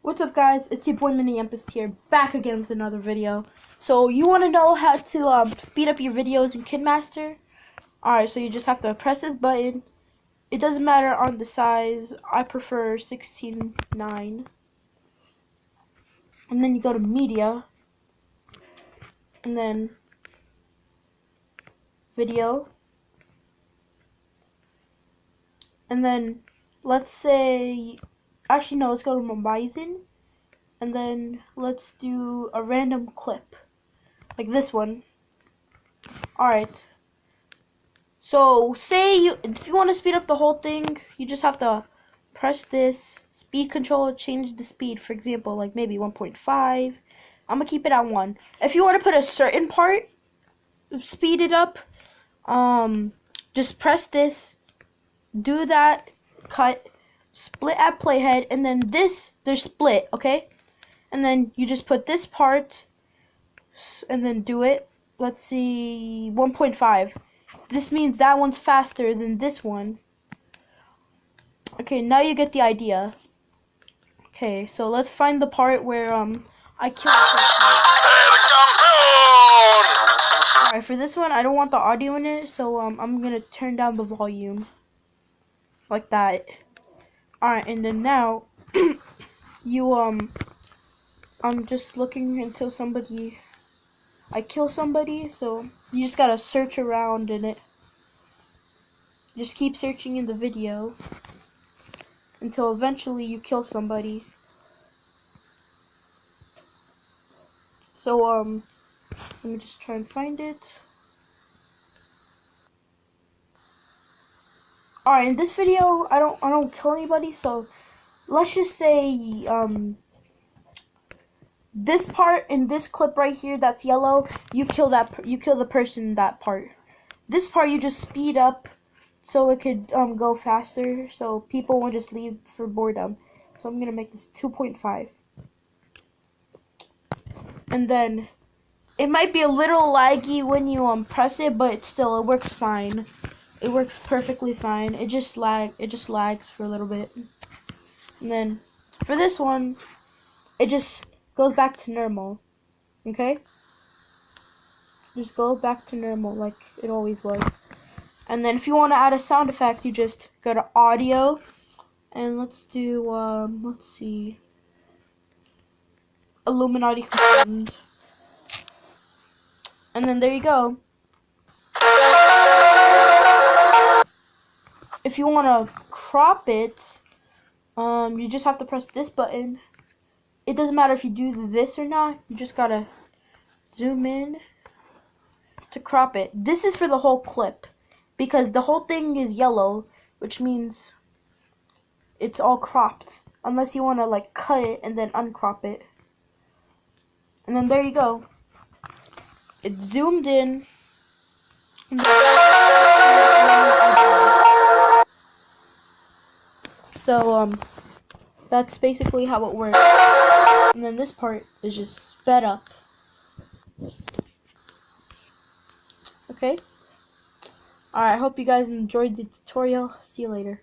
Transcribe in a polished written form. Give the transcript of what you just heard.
What's up, guys? It's your boy Mini Empist here, back again with another video. So you want to know how to speed up your videos in Kinemaster? Alright, so you just have to press this button. It doesn't matter on the size. I prefer 16:9. And then you go to media, and then video, and then let's say, actually no, let's go to Mobizen. And then let's do a random clip, like this one. Alright. So say if you want to speed up the whole thing, you just have to press this speed control, change the speed, for example, like maybe 1.5. I'm gonna keep it at 1. If you want to put a certain part, speed it up, just press this, do that, cut, split at playhead, and then this, they're split, okay? And then you just put this part, and then do it. Let's see, 1.5. This means that one's faster than this one. Okay, now you get the idea. Okay, so let's find the part where I kill the person. Alright, for this one, I don't want the audio in it, so I'm gonna turn down the volume. Like that. Alright, and then now, I'm just looking until I kill somebody, so you just gotta search around in it. Just keep searching in the video until eventually you kill somebody. So let me just try and find it. Alright, in this video I don't kill anybody, so let's just say this part in this clip right here that's yellow, you kill the person in that part. This part you just speed up so it could go faster, so people won't just leave for boredom. So I'm gonna make this 2.5. And then it might be a little laggy when you press it, but still it works fine. It works perfectly fine. It just lags for a little bit. And then for this one, it just goes back to normal. Okay? Just go back to normal like it always was. And then if you want to add a sound effect, you just go to audio, and let's do let's see, Illuminati confirmed. And then there you go. If you want to crop it, you just have to press this button. It doesn't matter if you do this or not. You just gotta zoom in to crop it. This is for the whole clip, because the whole thing is yellow, which means it's all cropped, unless you want to like cut it and then uncrop it. And then there you go. It's zoomed in. So that's basically how it works. And then this part is just sped up. Okay? Alright, I hope you guys enjoyed the tutorial. See you later.